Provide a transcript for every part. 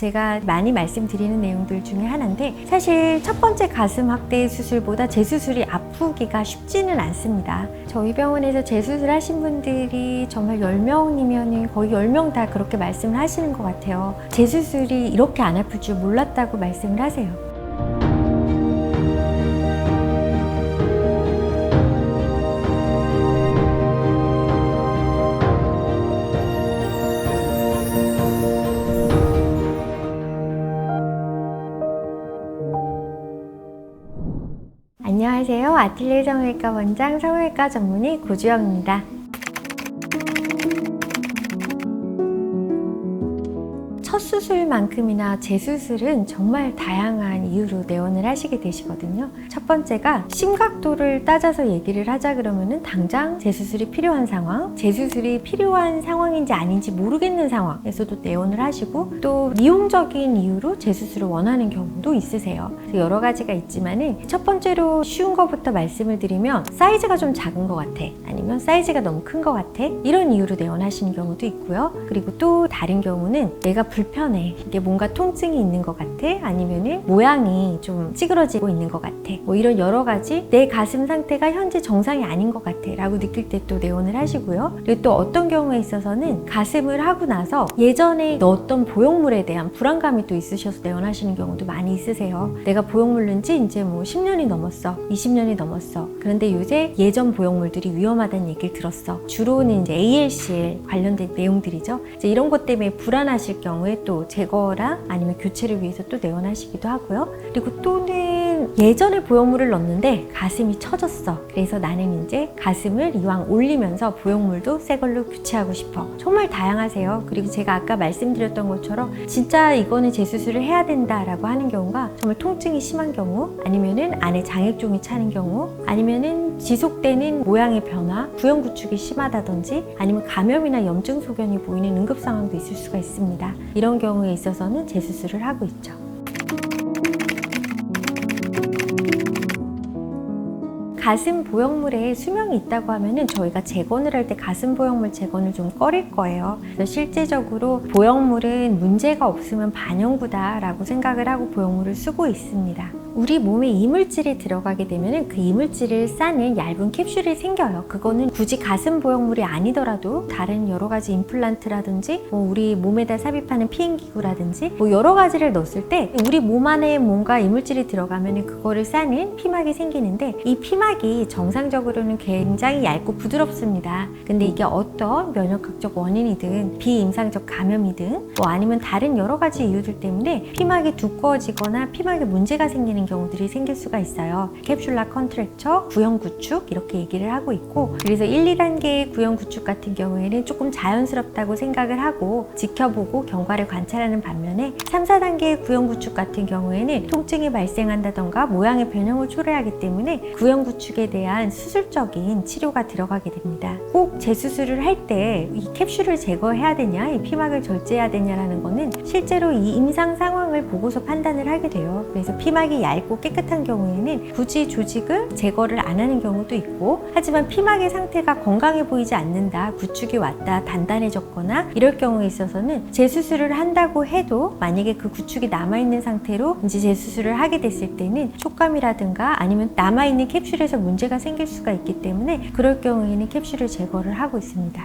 제가 많이 말씀드리는 내용들 중에 하나인데, 사실 첫 번째 가슴 확대 수술보다 재수술이 아프기가 쉽지는 않습니다. 저희 병원에서 재수술 하신 분들이 정말 10명이면 거의 10명 다 그렇게 말씀을 하시는 것 같아요. 재수술이 이렇게 안 아플 줄 몰랐다고 말씀을 하세요. 안녕하세요. 아틀리에 성형외과 원장, 성형외과 전문의 고주영입니다. 첫 수술만큼이나 재수술은 정말 다양한 이유로 내원을 하시게 되시거든요. 첫 번째가 심각도를 따져서 얘기를 하자 그러면은 당장 재수술이 필요한 상황, 재수술이 필요한 상황인지 아닌지 모르겠는 상황에서도 내원을 하시고, 또 미용적인 이유로 재수술을 원하는 경우도 있으세요. 그래서 여러 가지가 있지만은 첫 번째로 쉬운 것부터 말씀을 드리면, 사이즈가 좀 작은 것 같아, 아니면 사이즈가 너무 큰 것 같아, 이런 이유로 내원하시는 경우도 있고요. 그리고 또 다른 경우는 내가 불편해, 이게 뭔가 통증이 있는 것 같아, 아니면은 모양이 좀 찌그러지고 있는 것 같아, 뭐 이런 여러 가지 내 가슴 상태가 현재 정상이 아닌 것 같아 라고 느낄 때 또 내원을 하시고요. 그리고 또 어떤 경우에 있어서는 가슴을 하고 나서 예전에 넣었던 보형물에 대한 불안감이 또 있으셔서 내원하시는 경우도 많이 있으세요. 내가 보형물 넣은 지 이제 뭐 10년이 넘었어, 20년이 넘었어, 그런데 요새 예전 보형물들이 위험하다는 얘기를 들었어. 주로는 이제 ALCL 관련된 내용들이죠. 이제 이런 것 때문에 불안하실 경우에 또 제거나 아니면 교체를 위해서 또 내원하시기도 하고요. 그리고 또는 예전에 보형물을 넣었는데 가슴이 처졌어. 그래서 나는 이제 가슴을 이왕 올리면서 보형물도 새 걸로 교체하고 싶어. 정말 다양하세요. 그리고 제가 아까 말씀드렸던 것처럼 진짜 이거는 재수술을 해야 된다라고 하는 경우가 정말 통증이 심한 경우, 아니면은 안에 장액종이 차는 경우, 아니면은 지속되는 모양의 변화, 구형 구축이 심하다든지, 아니면 감염이나 염증 소견이 보이는 응급 상황도 있을 수가 있습니다. 이런 경우에 있어서는 재수술을 하고 있죠. 가슴 보형물에 수명이 있다고 하면은 저희가 재건을 할 때 가슴 보형물 재건을 좀 꺼릴 거예요. 그래서 실제적으로 보형물은 문제가 없으면 반영구다라고 생각을 하고 보형물을 쓰고 있습니다. 우리 몸에 이물질이 들어가게 되면 그 이물질을 싸는 얇은 캡슐이 생겨요. 그거는 굳이 가슴 보형물이 아니더라도 다른 여러 가지 임플란트라든지 뭐 우리 몸에다 삽입하는 피임기구라든지 뭐 여러 가지를 넣었을 때 우리 몸 안에 뭔가 이물질이 들어가면 그거를 싸는 피막이 생기는데, 이 피막이 정상적으로는 굉장히 얇고 부드럽습니다. 근데 이게 어떤 면역학적 원인이든 비임상적 감염이든 뭐 아니면 다른 여러 가지 이유들 때문에 피막이 두꺼워지거나 피막에 문제가 생기는 경우들이 생길 수가 있어요. 캡슐라 컨트랙처, 구형 구축 이렇게 얘기를 하고 있고, 그래서 1, 2단계의 구형 구축 같은 경우에는 조금 자연스럽다고 생각을 하고 지켜보고 경과를 관찰하는 반면에 3, 4단계의 구형 구축 같은 경우에는 통증이 발생한다던가 모양의 변형을 초래하기 때문에 구형 구축에 대한 수술적인 치료가 들어가게 됩니다. 꼭 재수술을 할 때 이 캡슐을 제거해야 되냐, 이 피막을 절제해야 되냐라는 거는 실제로 이 임상 상황을 보고서 판단을 하게 돼요. 그래서 피막이 얇고 깨끗한 경우에는 굳이 조직을 제거를 안 하는 경우도 있고, 하지만 피막의 상태가 건강해 보이지 않는다, 구축이 왔다, 단단해졌거나 이럴 경우에 있어서는 재수술을 한다고 해도 만약에 그 구축이 남아있는 상태로 이제 재수술을 하게 됐을 때는 촉감이라든가 아니면 남아있는 캡슐에서 문제가 생길 수가 있기 때문에 그럴 경우에는 캡슐을 제거를 하고 있습니다.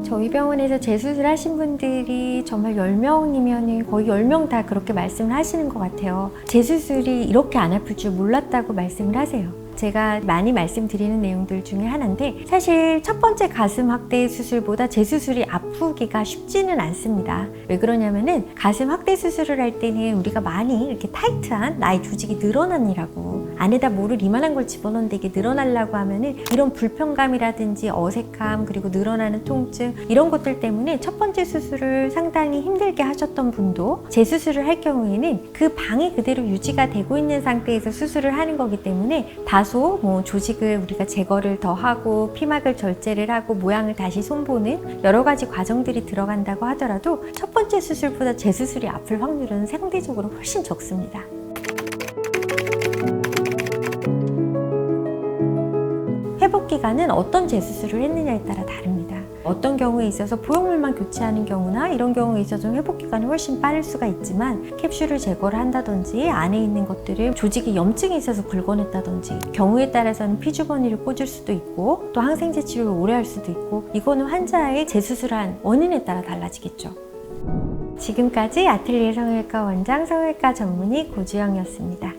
저희 병원에서 재수술 하신 분들이 정말 10명이면 거의 10명 다 그렇게 말씀을 하시는 것 같아요. 재수술이 이렇게 안 아플 줄 몰랐다고 말씀을 하세요. 제가 많이 말씀드리는 내용들 중에 하나인데, 사실 첫 번째 가슴 확대 수술보다 재수술이 아프기가 쉽지는 않습니다. 왜 그러냐면은 가슴 확대 수술을 할 때는 우리가 많이 이렇게 타이트한 나의 조직이 늘어나느라고, 안에다 뭐를 이만한 걸 집어넣는데 이게 늘어나려고 하면은 이런 불편감이라든지 어색함, 그리고 늘어나는 통증, 이런 것들 때문에 첫 번째 수술을 상당히 힘들게 하셨던 분도 재수술을 할 경우에는 그 방이 그대로 유지가 되고 있는 상태에서 수술을 하는 거기 때문에 다소 뭐 조직을 우리가 제거를 더 하고 피막을 절제를 하고 모양을 다시 손보는 여러 가지 과정들이 들어간다고 하더라도 첫 번째 수술보다 재수술이 아플 확률은 상대적으로 훨씬 적습니다. 회복 기간은 어떤 재수술을 했느냐에 따라 다릅니다. 어떤 경우에 있어서 보형물만 교체하는 경우나 이런 경우에 있어서 회복 기간이 훨씬 빠를 수가 있지만 캡슐을 제거를 한다든지 안에 있는 것들을 조직에 염증이 있어서 긁어냈다든지 경우에 따라서는 피주버니를 꽂을 수도 있고 또 항생제 치료를 오래 할 수도 있고 이거는 환자의 재수술한 원인에 따라 달라지겠죠. 지금까지 아틀리에 성형외과 원장, 성형외과 전문의 고주영이었습니다.